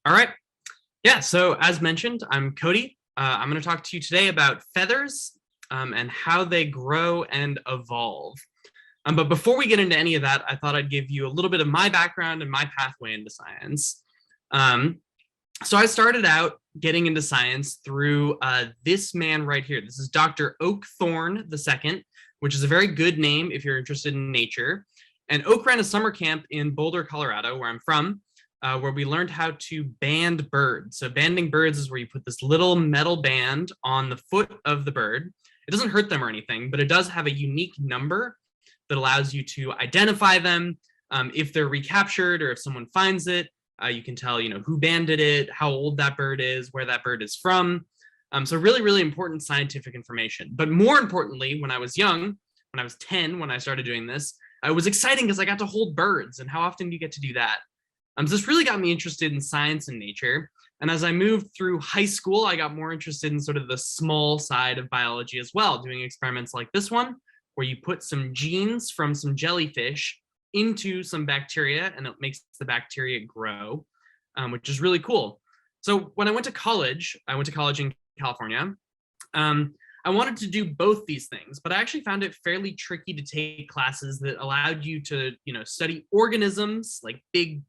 All right. Yeah. So as mentioned, I'm Cody. I'm going to talk to you today about feathers and how they grow and evolve. But before we get into any of that, I thought I'd give you a little bit of my background and my pathway into science. Um, so I started out getting into science through this man right here. This is Dr. Oak Thorne II, which is a very good name if you're interested in nature. And Oak ran a summer camp in Boulder, Colorado, where I'm from, where we learned how to band birds. So banding birds is where you put this little metal band on the foot of the bird. It doesn't hurt them or anything, but it does have a unique number that allows you to identify them. If they're recaptured or if someone finds it, you can tell, who banded it, how old that bird is, where that bird is from. So really, really important scientific information. But more importantly, when I was young, when I was 10, when I started doing this, it was exciting because I got to hold birds. And how often do you get to do that? So this really got me interested in science and nature. And as I moved through high school, I got more interested in sort of the small side of biology as well, doing experiments like this one, where you put some genes from some jellyfish into some bacteria and it makes the bacteria grow, which is really cool. So when I went to college in California. I wanted to do both these things, but I actually found it fairly tricky to take classes that allowed you to, study organisms like big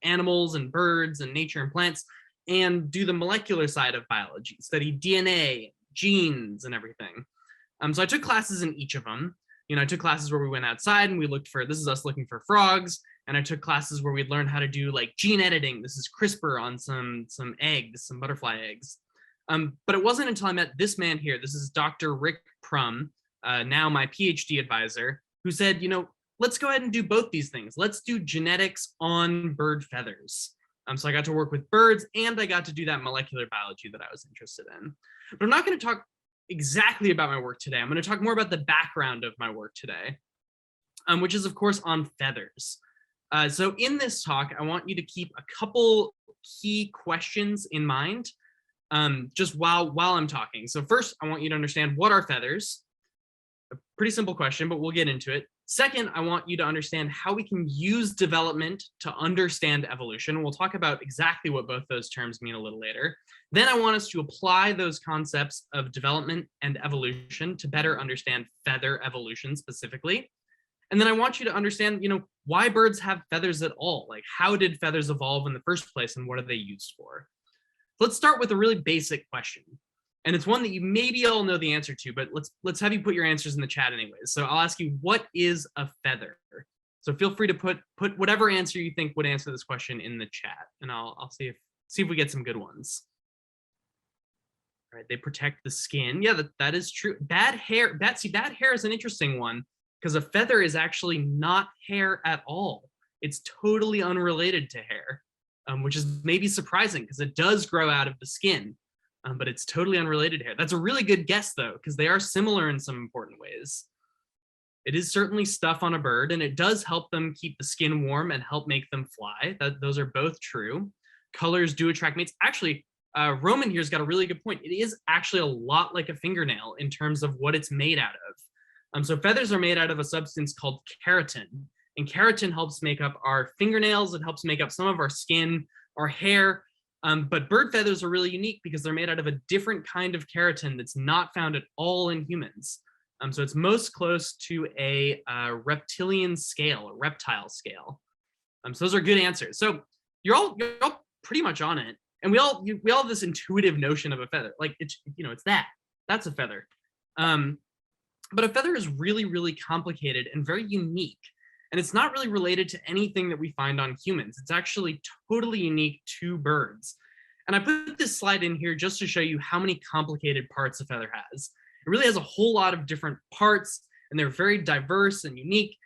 animals and birds and nature and plants, and do the molecular side of biology, study DNA, genes, and everything. So I took classes in each of them. I took classes where we went outside and we looked for, this is us looking for frogs. And I took classes where we'd learn how to do like gene editing. This is CRISPR on some eggs, some butterfly eggs. But it wasn't until I met this man here. This is Dr. Rick Prum, now my PhD advisor, who said, let's go ahead and do both these things. Let's do genetics on bird feathers. So I got to work with birds and I got to do that molecular biology that I was interested in. But I'm not going to talk exactly about my work today. I'm going to talk more about the background of my work today, which is, of course, on feathers. So in this talk, I want you to keep a couple key questions in mind just while I'm talking. So first, I want you to understand, what are feathers? A pretty simple question, but we'll get into it. Second, I want you to understand how we can use development to understand evolution. We'll talk about exactly what both those terms mean a little later. Then I want us to apply those concepts of development and evolution to better understand feather evolution specifically. And then I want you to understand, why birds have feathers at all. Like, how did feathers evolve in the first place and what are they used for? Let's start with a really basic question. And it's one that you maybe all know the answer to, but let's have you put your answers in the chat anyways. So I'll ask you, what is a feather? So feel free to put whatever answer you think would answer this question in the chat, and I'll see if we get some good ones. All right, they protect the skin. Yeah, that is true. Bad hair. Bad hair is an interesting one because a feather is actually not hair at all. It's totally unrelated to hair, which is maybe surprising because it does grow out of the skin. But it's totally unrelated hair. That's a really good guess, though, because they are similar in some important ways. It is certainly stuff on a bird, and it does help them keep the skin warm and help make them fly. Those are both true. Colors do attract mates. Actually, Roman here's got a really good point. It is actually a lot like a fingernail in terms of what it's made out of. So feathers are made out of a substance called keratin, and keratin helps make up our fingernails. It helps make up some of our skin, our hair. But bird feathers are really unique because they're made out of a different kind of keratin that's not found at all in humans. So it's most close to a reptilian scale, a reptile scale. So those are good answers. So you're all pretty much on it, and we all have this intuitive notion of a feather, like it's that's a feather. But a feather is really, really complicated and very unique. And it's not really related to anything that we find on humans. It's actually totally unique to birds. And I put this slide in here just to show you how many complicated parts a feather has. It really has a whole lot of different parts, and they're very diverse and unique.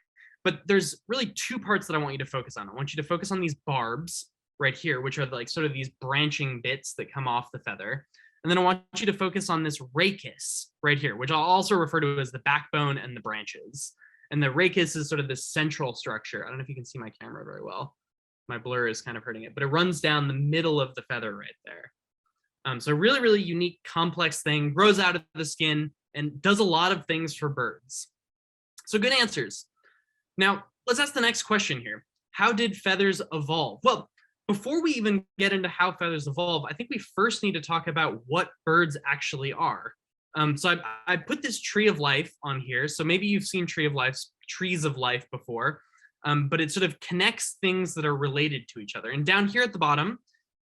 But there's really two parts that I want you to focus on. I want you to focus on these barbs right here, which are like sort of these branching bits that come off the feather. And then I want you to focus on this rachis right here, which I'll also refer to as the backbone and the branches. And the rachis is sort of this central structure. I don't know if you can see my camera very well. My blur is kind of hurting it, but it runs down the middle of the feather right there. So really, really unique, complex thing, grows out of the skin and does a lot of things for birds. So good answers. Now, let's ask the next question here. How did feathers evolve? Well, before we even get into how feathers evolve, I think we first need to talk about what birds actually are. So I put this tree of life on here. So maybe you've seen trees of life before, but it sort of connects things that are related to each other. And down here at the bottom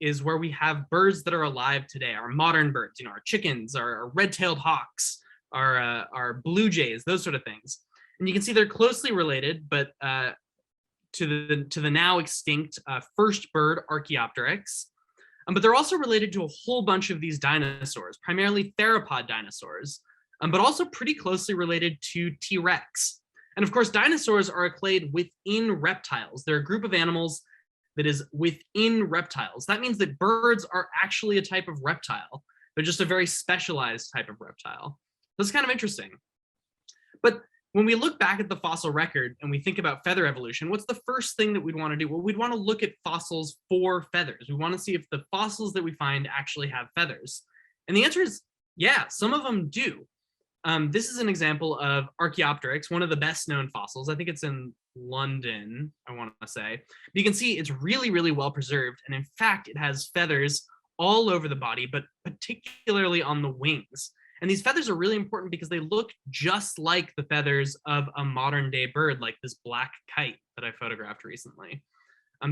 is where we have birds that are alive today, our modern birds, our chickens, our red-tailed hawks, our blue jays, those sort of things. And you can see they're closely related, but to the now extinct first bird, Archaeopteryx. But they're also related to a whole bunch of these dinosaurs, primarily theropod dinosaurs, but also pretty closely related to T-Rex. And of course, dinosaurs are a clade within reptiles. They're a group of animals that is within reptiles. That means that birds are actually a type of reptile. They're just a very specialized type of reptile. That's kind of interesting. But when we look back at the fossil record and we think about feather evolution, what's the first thing that we'd want to do? Well, we'd want to look at fossils for feathers. We want to see if the fossils that we find actually have feathers. And the answer is, yeah, some of them do. This is an example of Archaeopteryx, one of the best known fossils. I think it's in London, I want to say. But you can see it's really, really well preserved. And in fact, it has feathers all over the body, but particularly on the wings. And these feathers are really important because they look just like the feathers of a modern day bird, like this black kite that I photographed recently.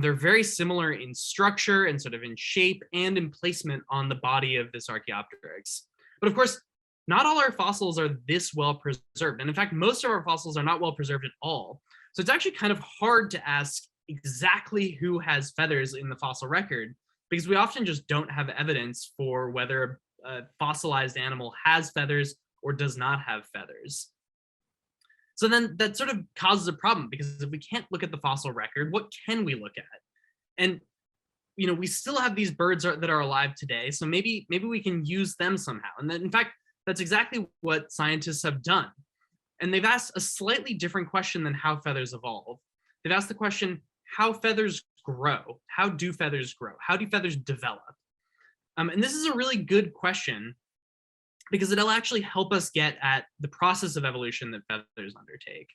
They're very similar in structure and sort of in shape and in placement on the body of this Archaeopteryx. But of course, not all our fossils are this well preserved. And in fact, most of our fossils are not well preserved at all. So it's actually kind of hard to ask exactly who has feathers in the fossil record, because we often just don't have evidence for whether a fossilized animal has feathers or does not have feathers. So then that sort of causes a problem, because if we can't look at the fossil record, what can we look at? And we still have these birds that are alive today, so maybe we can use them somehow. And then, in fact, that's exactly what scientists have done. And they've asked a slightly different question than how feathers evolve. They've asked the question, how feathers grow? How do feathers grow? How do feathers develop? And this is a really good question, because it'll actually help us get at the process of evolution that feathers undertake.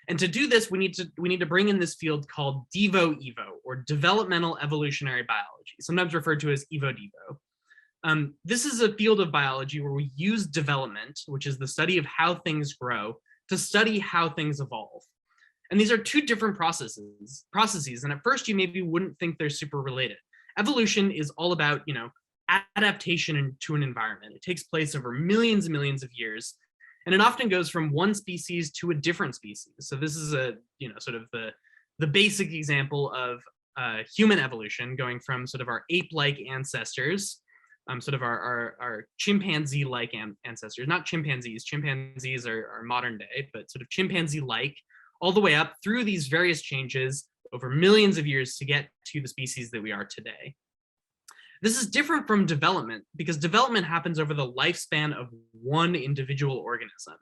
And to do this, we need to bring in this field called Devo-Evo, or developmental evolutionary biology, sometimes referred to as Evo-Devo. This is a field of biology where we use development, which is the study of how things grow, to study how things evolve. And these are two different processes. And at first, you maybe wouldn't think they're super related. Evolution is all about, adaptation to an environment. It takes place over millions and millions of years, and it often goes from one species to a different species. So this is sort of the basic example of human evolution, going from sort of our ape-like ancestors, sort of our chimpanzee-like ancestors, not chimpanzees. Chimpanzees are modern day, but sort of chimpanzee-like, all the way up through these various changes over millions of years to get to the species that we are today. This is different from development, because development happens over the lifespan of one individual organism.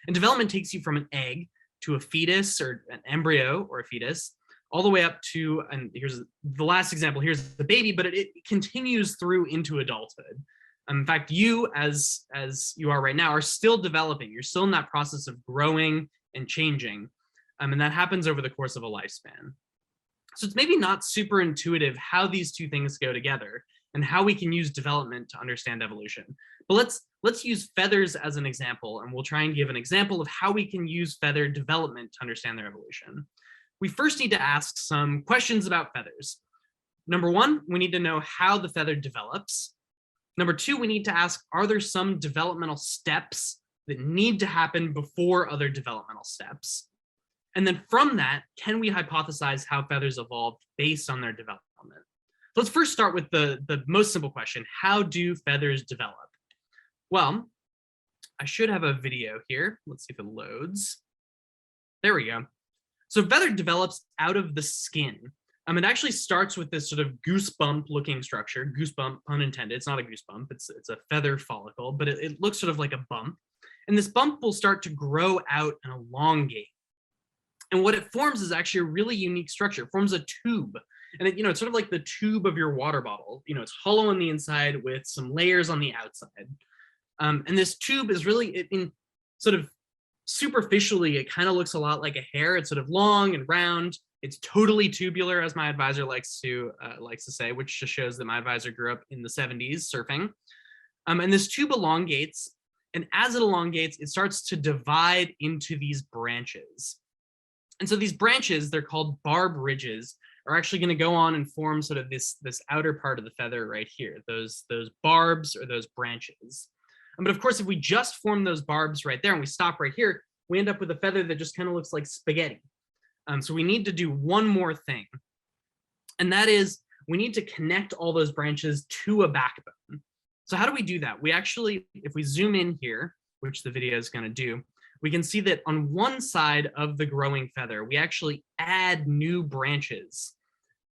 And development takes you from an egg to a fetus, or an embryo or a fetus, all the way up to, and here's the last example, here's the baby, but it continues through into adulthood. In fact, you, as you are right now, are still developing. You're still in that process of growing and changing. And that happens over the course of a lifespan. So it's maybe not super intuitive how these two things go together and how we can use development to understand evolution. But let's use feathers as an example, and we'll try and give an example of how we can use feather development to understand their evolution. We first need to ask some questions about feathers. Number one, we need to know how the feather develops. Number two, we need to ask, are there some developmental steps that need to happen before other developmental steps? And then from that, can we hypothesize how feathers evolved based on their development? Let's first start with the most simple question. How do feathers develop? Well, I should have a video here. Let's see if it loads. There we go. So feather develops out of the skin. It actually starts with this sort of goosebump looking structure. Goosebump, pun intended. It's not a goosebump. It's a feather follicle, but it looks sort of like a bump. And this bump will start to grow out and elongate. And what it forms is actually a really unique structure. It forms a tube. And it's sort of like the tube of your water bottle. It's hollow on the inside with some layers on the outside. And this tube is really, sort of superficially, it kind of looks a lot like a hair. It's sort of long and round, It's totally tubular, as my advisor likes to say, which just shows that my advisor grew up in the 70s surfing. And this tube elongates, and as it elongates, it starts to divide into these branches. And so these branches, they're called barb ridges, are actually going to go on and form sort of this outer part of the feather right here, those barbs or those branches. But of course, if we just form those barbs right there and we stop right here, we end up with a feather that just kind of looks like spaghetti. So we need to do one more thing, and that is we need to connect all those branches to a backbone. So how do we do that? We actually, if we zoom in here, which the video is going to do, we can see that on one side of the growing feather, we actually add new branches.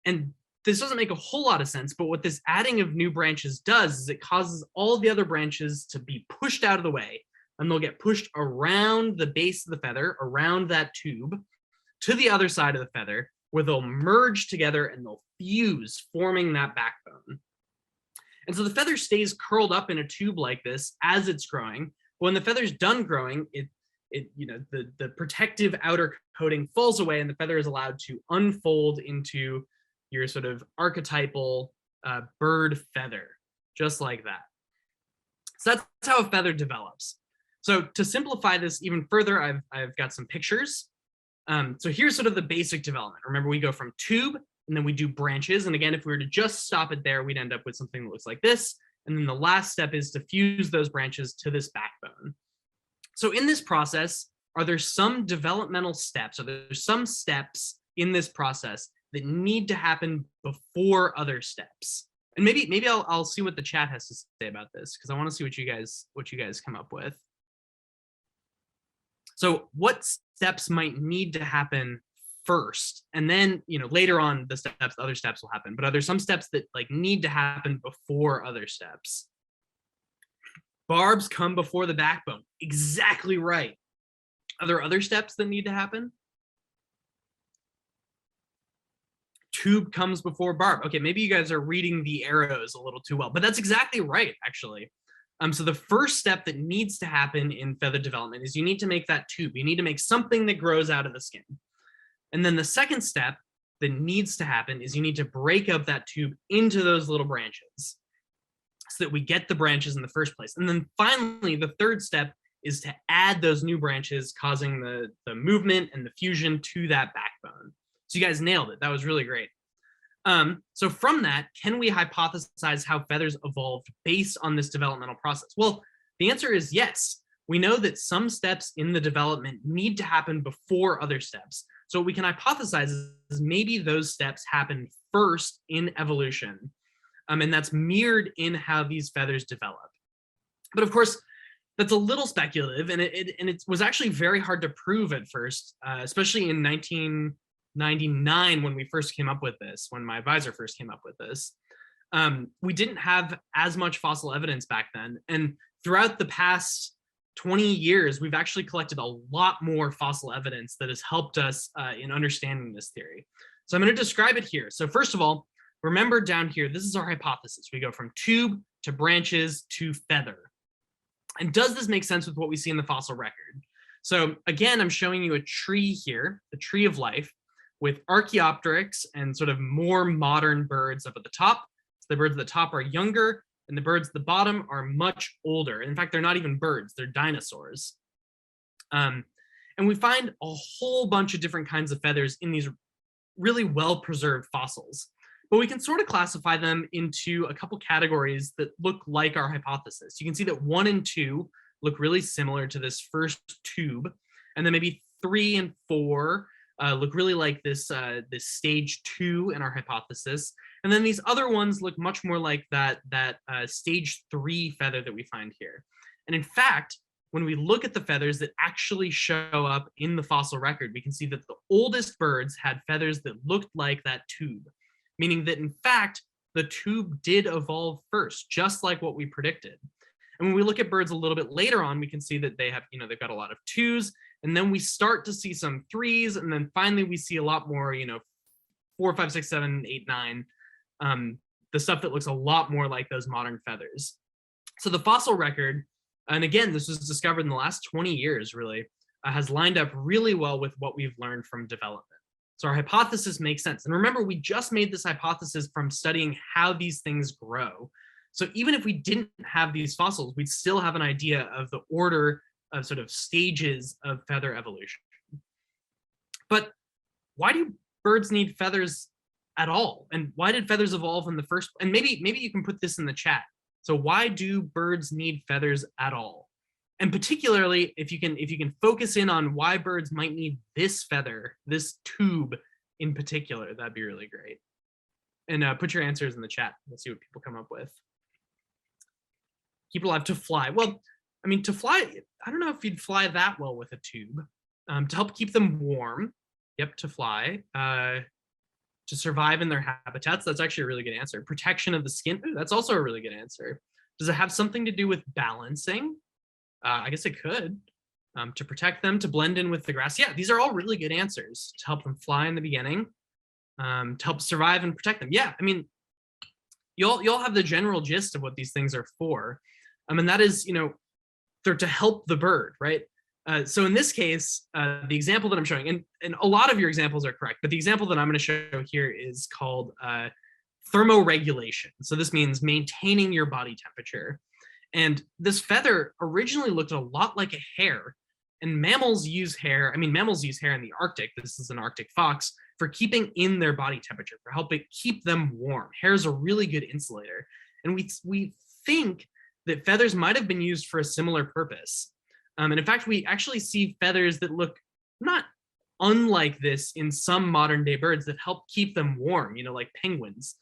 And this doesn't make a whole lot of sense, but what this adding of new branches does is it causes all the other branches to be pushed out of the way, and they'll get pushed around the base of the feather, around that tube, to the other side of the feather, where they'll merge together and they'll fuse, forming that backbone. And so the feather stays curled up in a tube like this as it's growing. When the feather's done growing, the protective outer coating falls away, and the feather is allowed to unfold into your sort of archetypal bird feather, just like that. So that's how a feather develops. So to simplify this even further, I've got some pictures. So here's sort of the basic development. Remember, we go from tube, and then we do branches. And again, if we were to just stop it there, we'd end up with something that looks like this. And then the last step is to fuse those branches to this backbone. So in this process, are there some developmental steps? Are there some steps in this process that need to happen before other steps? And maybe I'll see what the chat has to say about this, because I want to see what you guys come up with. So what steps might need to happen first, and then later on the other steps will happen, but are there some steps that need to happen before other steps? Barbs come before the backbone. Exactly right. Are there other steps that need to happen? Tube comes before barb. Okay, maybe you guys are reading the arrows a little too well, but that's exactly right, actually. So the first step that needs to happen in feather development is you need to make that tube. You need to make something that grows out of the skin. And then the second step that needs to happen is you need to break up that tube into those little branches so that we get the branches in the first place. And then finally, the third step is to add those new branches, causing the movement and the fusion to that backbone. So you guys nailed it. That was really great. So from that, can we hypothesize how feathers evolved based on this developmental process? Well, the answer is yes. We know that some steps in the development need to happen before other steps. So what we can hypothesize is maybe those steps happen first in evolution. And that's mirrored in how these feathers develop. But of course, that's a little speculative, and it was actually very hard to prove at first, especially in 1999 when we first came up with this, when my advisor first came up with this. We didn't have as much fossil evidence back then. And throughout the past 20 years, we've actually collected a lot more fossil evidence that has helped us in understanding this theory. So I'm going to describe it here. So first of all, remember down here, this is our hypothesis. We go from tube to branches to feather. And does this make sense with what we see in the fossil record? So again, I'm showing you a tree here, the tree of life, with Archaeopteryx and sort of more modern birds up at the top. So the birds at the top are younger, and the birds at the bottom are much older. In fact, they're not even birds, they're dinosaurs. And we find a whole bunch of different kinds of feathers in these really well-preserved fossils. But we can sort of classify them into a couple categories that look like our hypothesis. You can see that 1 and 2 look really similar to this first tube, and then maybe 3 and 4 look really like this stage 2 in our hypothesis. And then these other ones look much more like that stage 3 feather that we find here. And in fact, when we look at the feathers that actually show up in the fossil record, we can see that the oldest birds had feathers that looked like that tube, meaning that in fact, the tube did evolve first, just like what we predicted. And when we look at birds a little bit later on, we can see that they have, they've got a lot of 2s, and then we start to see some 3s, and then finally we see a lot more, 4, 5, 6, 7, 8, 9, the stuff that looks a lot more like those modern feathers. So the fossil record, and again, this was discovered in the last 20 years, really, has lined up really well with what we've learned from development. So our hypothesis makes sense. And remember, we just made this hypothesis from studying how these things grow. So even if we didn't have these fossils, we'd still have an idea of the order of sort of stages of feather evolution. But why do birds need feathers at all? And why did feathers evolve in the first? And maybe you can put this in the chat. So why do birds need feathers at all? And particularly, if you can focus in on why birds might need this feather, this tube in particular, that'd be really great. And put your answers in the chat. Let's see what people come up with. Keep alive to fly. Well, I mean, to fly, I don't know if you'd fly that well with a tube. To help keep them warm. Yep, to fly. To survive in their habitats. That's actually a really good answer. Protection of the skin. Ooh, that's also a really good answer. Does it have something to do with balancing? I guess it could. To protect them, to blend in with the grass. Yeah, these are all really good answers. To help them fly in the beginning. To help survive and protect them. Yeah, I mean, you'll have the general gist of what these things are for. And that is, they're to help the bird, right? So in this case, the example that I'm showing, and a lot of your examples are correct, but the example that I'm going to show here is called thermoregulation. So this means maintaining your body temperature. And this feather originally looked a lot like a hair. And mammals use hair. I mean, mammals use hair in the Arctic. This is an Arctic fox for keeping in their body temperature, for helping keep them warm. Hair is a really good insulator. And we think that feathers might have been used for a similar purpose. And in fact, we actually see feathers that look not unlike this in some modern day birds that help keep them warm, like penguins.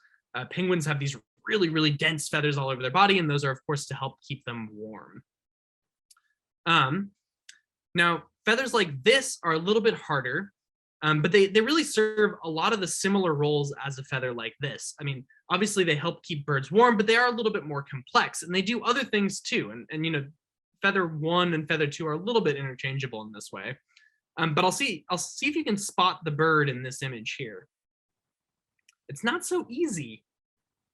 Penguins have these really, really dense feathers all over their body, and those are, of course, to help keep them warm. Now, feathers like this are a little bit harder, but they really serve a lot of the similar roles as a feather like this. I mean, obviously they help keep birds warm, but they are a little bit more complex, and they do other things too. And feather 1 and feather 2 are a little bit interchangeable in this way. But I'll see if you can spot the bird in this image here. It's not so easy,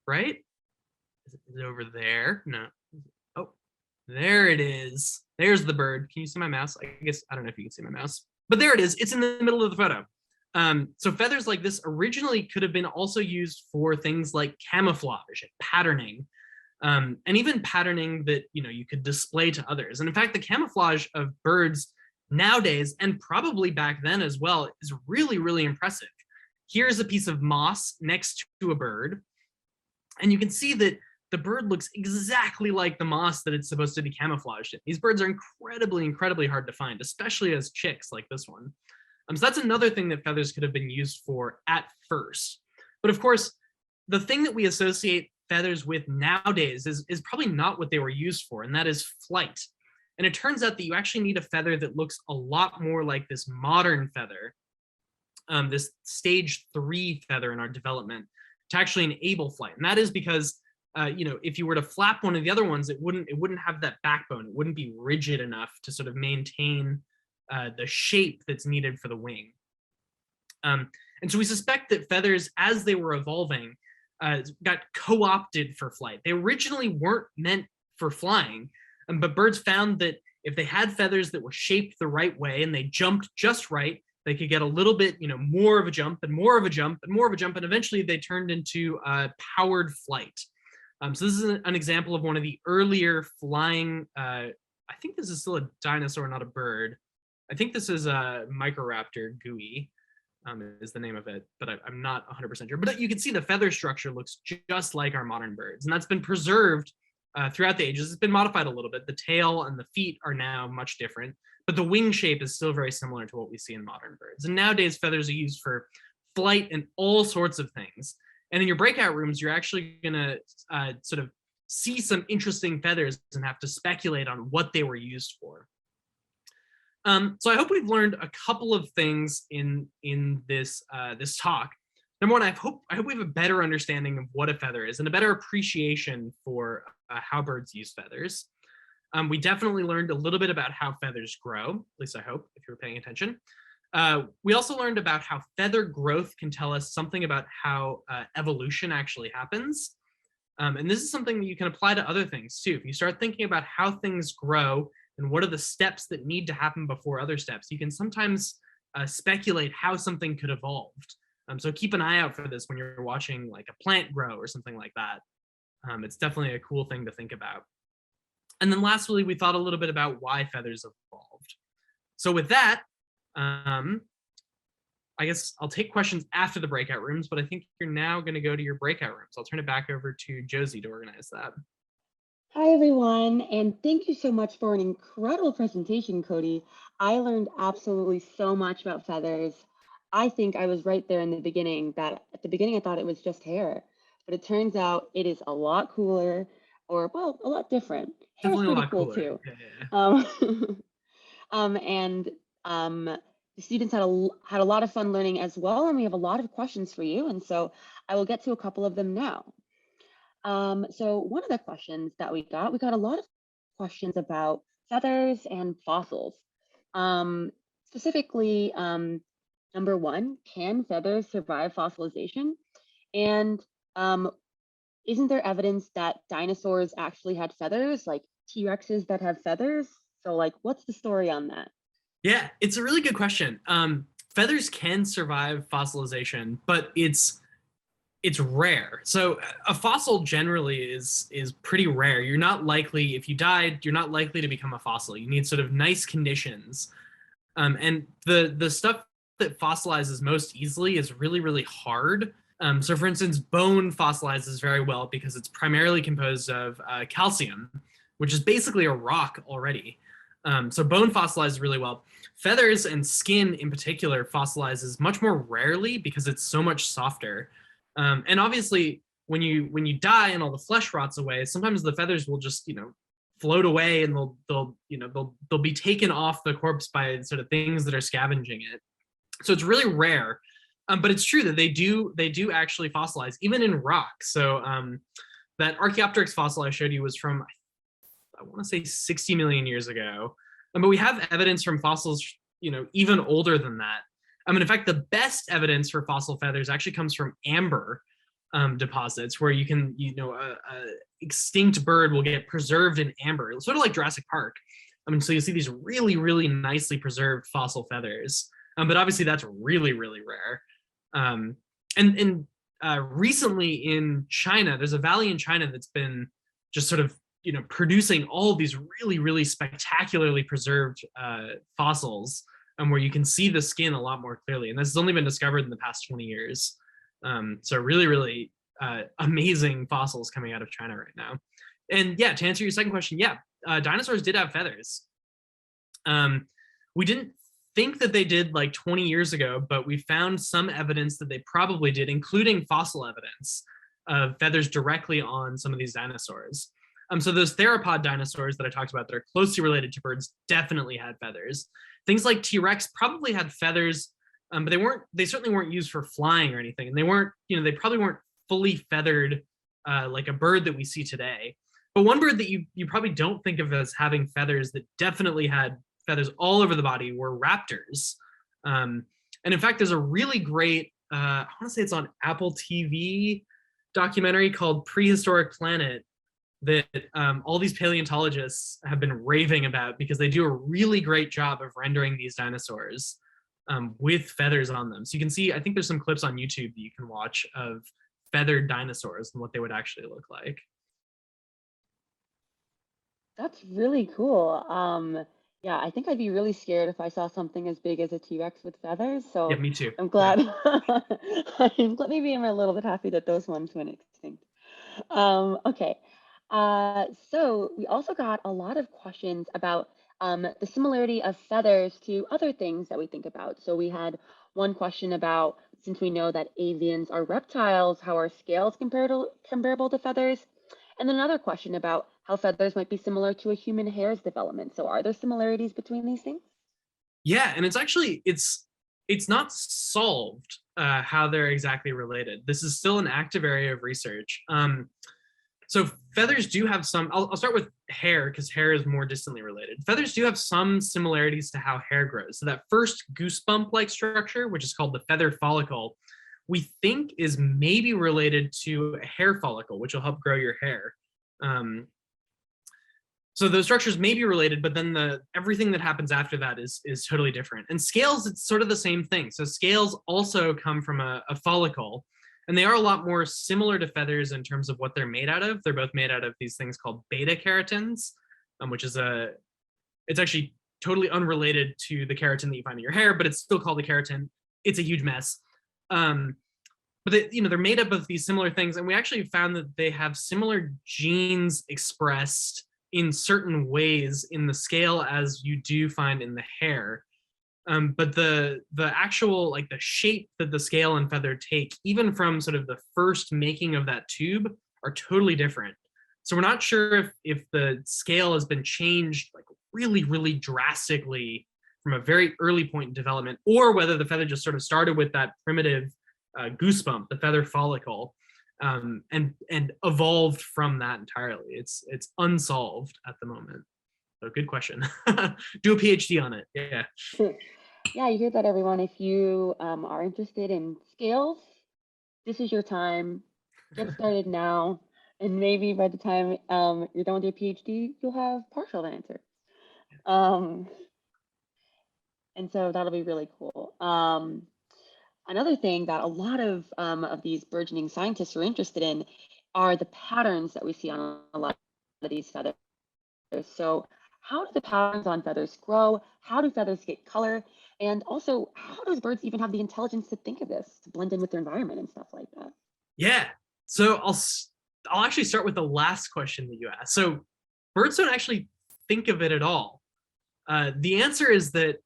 right? Is it over there? No. Oh, there it is. There's the bird. Can you see my mouse? I don't know if you can see my mouse, but there it is. It's in the middle of the photo. So feathers like this originally could have been also used for things like camouflage and patterning, and even patterning that you could display to others. And in fact, the camouflage of birds nowadays, and probably back then as well, is really, really impressive. Here's a piece of moss next to a bird, and you can see that the bird looks exactly like the moss that it's supposed to be camouflaged in. These birds are incredibly, incredibly hard to find, especially as chicks like this one. So that's another thing that feathers could have been used for at first. But of course, the thing that we associate feathers with nowadays is probably not what they were used for, and that is flight. And it turns out that you actually need a feather that looks a lot more like this modern feather, this stage 3 feather in our development, to actually enable flight. And that is because if you were to flap one of the other ones, it wouldn't have that backbone. It wouldn't be rigid enough to sort of maintain the shape that's needed for the wing. And so we suspect that feathers, as they were evolving, got co-opted for flight. They originally weren't meant for flying, but birds found that if they had feathers that were shaped the right way and they jumped just right, they could get a little bit, more of a jump and more of a jump and more of a jump, and eventually they turned into powered flight. So this is an example of one of the earlier flying, I think this is still a dinosaur, not a bird. I think this is a Microraptor gooey, is the name of it, but I'm not 100% sure. But you can see the feather structure looks just like our modern birds, and that's been preserved throughout the ages. It's been modified a little bit. The tail and the feet are now much different, but the wing shape is still very similar to what we see in modern birds. And nowadays, feathers are used for flight and all sorts of things. And in your breakout rooms, you're actually going to sort of see some interesting feathers and have to speculate on what they were used for. So I hope we've learned a couple of things in this talk. Number one, I hope we have a better understanding of what a feather is and a better appreciation for how birds use feathers. We definitely learned a little bit about how feathers grow, at least I hope, if you were paying attention. We also learned about how feather growth can tell us something about how evolution actually happens. And this is something that you can apply to other things too. If you start thinking about how things grow and what are the steps that need to happen before other steps, you can sometimes speculate how something could evolve. So keep an eye out for this when you're watching like a plant grow or something like that. It's definitely a cool thing to think about. And then lastly, we thought a little bit about why feathers evolved. So with that, I guess I'll take questions after the breakout rooms, but I think you're now going to go to your breakout rooms. I'll turn it back over to Josie to organize that. Hi, everyone, and thank you so much for an incredible presentation, Cody. I learned absolutely so much about feathers. I think I was right there in the beginning, that at the beginning I thought it was just hair, but it turns out it is a lot cooler, or well, a lot different. Hair's Definitely a pretty lot cool cooler. too. Yeah. And the students had a lot of fun learning as well, and we have a lot of questions for you, and so I will get to a couple of them now. So one of the questions that we got a lot of questions about feathers and fossils. Specifically, number one, can feathers survive fossilization? And isn't there evidence that dinosaurs actually had feathers, like T-Rexes that have feathers? So like, what's the story on that? Yeah, it's a really good question. Feathers can survive fossilization, but it's rare. So a fossil generally is pretty rare. You're not likely, if you died, you're not likely to become a fossil. You need sort of nice conditions. And the stuff that fossilizes most easily is really, really hard. So for instance, bone fossilizes very well because it's primarily composed of calcium, which is basically a rock already. So bone fossilizes really well. Feathers and skin in particular fossilizes much more rarely because it's so much softer. And obviously, when you die and all the flesh rots away, sometimes the feathers will just float away, and they'll be taken off the corpse by sort of things that are scavenging it. So it's really rare, but it's true that they do actually fossilize even in rock. So that Archaeopteryx fossil I showed you was from, I want to say 60 million years ago, but we have evidence from fossils even older than that. In fact, the best evidence for fossil feathers actually comes from amber deposits, where you can, a extinct bird will get preserved in amber. It's sort of like Jurassic Park. So you see these really, really nicely preserved fossil feathers. But obviously that's really, really rare. And recently in China, there's a valley in China that's been just sort of, producing all of these really, really spectacularly preserved fossils, where you can see the skin a lot more clearly. And this has only been discovered in the past 20 years. So really, really amazing fossils coming out of China right now. And yeah, to answer your second question, yeah, dinosaurs did have feathers. We didn't think that they did like 20 years ago, but we found some evidence that they probably did, including fossil evidence of feathers directly on some of these dinosaurs. So those theropod dinosaurs that I talked about that are closely related to birds definitely had feathers. Things like T-Rex probably had feathers, but they certainly weren't used for flying or anything. And they probably weren't fully feathered like a bird that we see today. But one bird that you probably don't think of as having feathers that definitely had feathers all over the body were raptors. And in fact, there's a really great, I want to say it's on Apple TV documentary called Prehistoric Planet that all these paleontologists have been raving about, because they do a really great job of rendering these dinosaurs with feathers on them. So you can see, I think there's some clips on YouTube that you can watch of feathered dinosaurs and what they would actually look like. That's really cool. Yeah, I think I'd be really scared if I saw something as big as a T-Rex with feathers. So Yeah, me too. I'm glad. Yeah. Maybe I'm a little bit happy that those ones went extinct. Okay. So we also got a lot of questions about the similarity of feathers to other things that we think about. So we had one question about, since we know that avians are reptiles, how are scales comparable to feathers? And then another question about how feathers might be similar to a human hair's development. So are there similarities between these things? Yeah, and it's not solved how they're exactly related. This is still an active area of research. So feathers do have some, I'll start with hair because hair is more distantly related. Feathers do have some similarities to how hair grows. So that first goosebump-like structure, which is called the feather follicle, we think is maybe related to a hair follicle, which will help grow your hair. So those structures may be related, but then everything that happens after that is totally different. And scales, it's sort of the same thing. So scales also come from a follicle, and they are a lot more similar to feathers in terms of what they're made out of. They're both made out of these things called beta keratins, which is it's actually totally unrelated to the keratin that you find in your hair, but it's still called a keratin. It's a huge mess. But they're made up of these similar things, and we actually found that they have similar genes expressed in certain ways in the scale as you do find in the hair. But the actual, like, the shape that the scale and feather take, even from sort of the first making of that tube, are totally different. So we're not sure if the scale has been changed like really, really drastically from a very early point in development, or whether the feather just sort of started with that primitive goosebump, the feather follicle, and evolved from that entirely. It's unsolved at the moment. So good question. Do a PhD on it. Yeah. Yeah, you hear that, everyone. If you are interested in scales, this is your time. Get started now, and maybe by the time you're done with your PhD, you'll have partial answers. And so that'll be really cool. Another thing that a lot of these burgeoning scientists are interested in are the patterns that we see on a lot of these feathers. So how do the patterns on feathers grow? How do feathers get color? And also, how does birds even have the intelligence to think of this, to blend in with their environment and stuff like that? Yeah. So I'll actually start with the last question that you asked. So birds don't actually think of it at all. The answer is that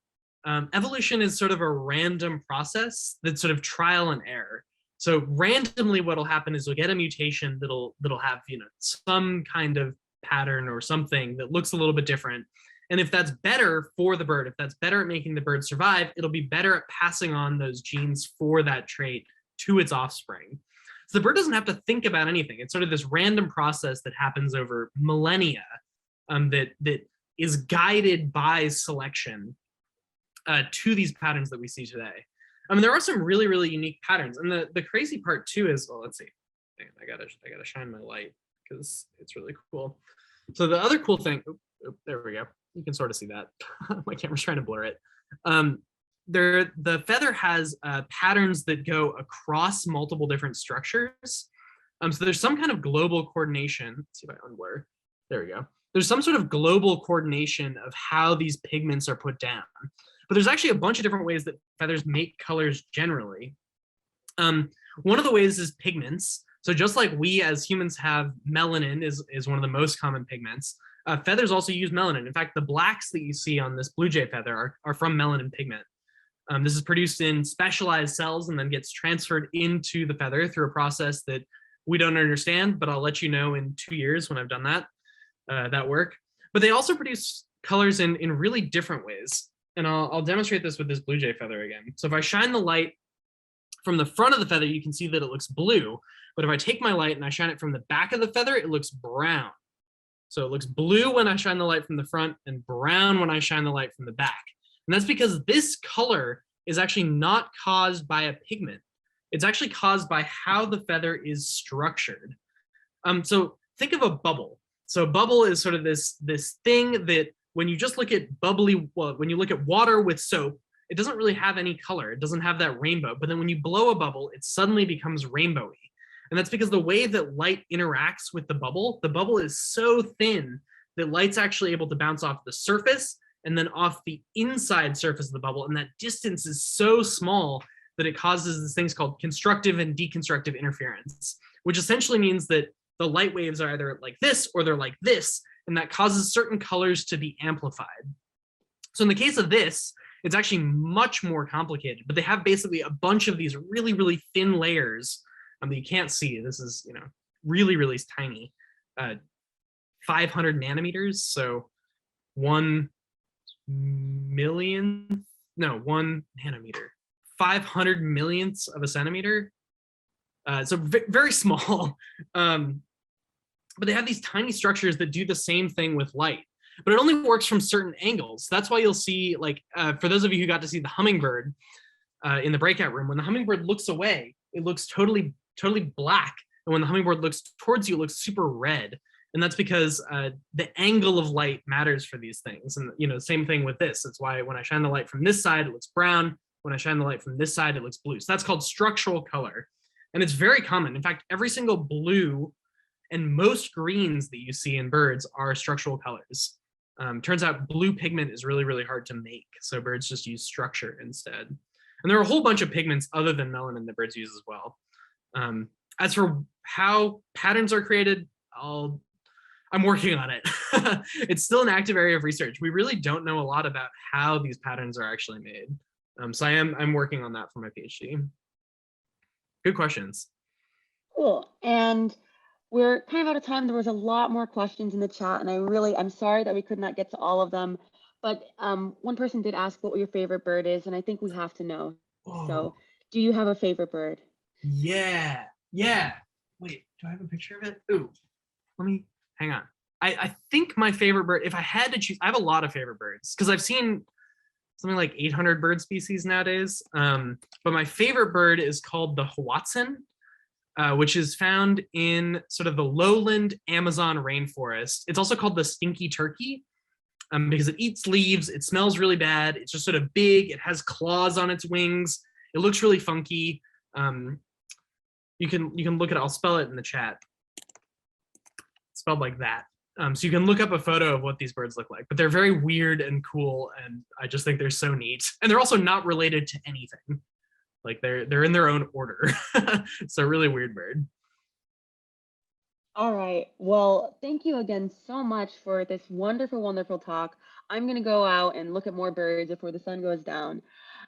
evolution is sort of a random process that's sort of trial and error. So randomly, what'll happen is you'll get a mutation that'll have some kind of pattern or something that looks a little bit different. And if that's better for the bird, if that's better at making the bird survive, it'll be better at passing on those genes for that trait to its offspring. So the bird doesn't have to think about anything. It's sort of this random process that happens over millennia, that is guided by selection to these patterns that we see today. I mean, there are some really, really unique patterns. And the crazy part too is, well, let's see. I gotta shine my light because it's really cool. So the other cool thing, there we go. You can sort of see that. My camera's trying to blur it. The feather has patterns that go across multiple different structures. So there's some kind of global coordination. Let's see if I unblur. There we go. There's some sort of global coordination of how these pigments are put down. But there's actually a bunch of different ways that feathers make colors generally. One of the ways is pigments. So just like we as humans have melanin is one of the most common pigments, feathers also use melanin. In fact, the blacks that you see on this blue jay feather are from melanin pigment. This is produced in specialized cells and then gets transferred into the feather through a process that we don't understand, but I'll let you know in 2 years when I've done that work. But they also produce colors in really different ways. And I'll demonstrate this with this blue jay feather again. So if I shine the light from the front of the feather, you can see that it looks blue. But if I take my light and I shine it from the back of the feather, it looks brown. So it looks blue when I shine the light from the front and brown when I shine the light from the back. And that's because this color is actually not caused by a pigment. It's actually caused by how the feather is structured. So think of a bubble. So a bubble is sort of this thing that when you just look at when you look at water with soap, it doesn't really have any color. It doesn't have that rainbow. But then when you blow a bubble, it suddenly becomes rainbowy. And that's because the way that light interacts with the bubble is so thin that light's actually able to bounce off the surface and then off the inside surface of the bubble. And that distance is so small that it causes these things called constructive and deconstructive interference, which essentially means that the light waves are either like this or they're like this, and that causes certain colors to be amplified. So in the case of this, it's actually much more complicated, but they have basically a bunch of these really, really thin layers that you can't see. This is, really, really tiny, 500 nanometers. So 1 nanometer, 500 millionths of a centimeter. So very small. But they have these tiny structures that do the same thing with light, but it only works from certain angles. That's why you'll see, like, for those of you who got to see the hummingbird in the breakout room, when the hummingbird looks away, it looks totally black. And when the hummingbird looks towards you, it looks super red. And that's because the angle of light matters for these things. And, same thing with this. That's why when I shine the light from this side, it looks brown. When I shine the light from this side, it looks blue. So that's called structural color. And it's very common. In fact, every single blue and most greens that you see in birds are structural colors. Turns out blue pigment is really, really hard to make. So birds just use structure instead. And there are a whole bunch of pigments other than melanin that birds use as well. As for how patterns are created, I'm working on it. It's still an active area of research. We really don't know a lot about how these patterns are actually made. So I'm working on that for my PhD. Good questions. Cool. And we're kind of out of time. There was a lot more questions in the chat, and I'm sorry that we could not get to all of them. But one person did ask what your favorite bird is, and I think we have to know. Oh. So, do you have a favorite bird? Yeah. Wait, do I have a picture of it? Ooh, let me hang on. I think my favorite bird, if I had to choose, I have a lot of favorite birds because I've seen something like 800 bird species nowadays. But my favorite bird is called the Hoatzin, which is found in sort of the lowland Amazon rainforest. It's also called the stinky turkey because it eats leaves. It smells really bad. It's just sort of big. It has claws on its wings. It looks really funky. You can look at it. I'll spell it in the chat. It's spelled like that. So you can look up a photo of what these birds look like, but they're very weird and cool, and I just think they're so neat. And they're also not related to anything. Like they're in their own order. So really weird bird. All right. Well, thank you again so much for this wonderful, wonderful talk. I'm going to go out and look at more birds before the sun goes down.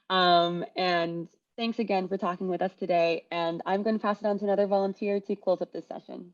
And thanks again for talking with us today. And I'm going to pass it on to another volunteer to close up this session.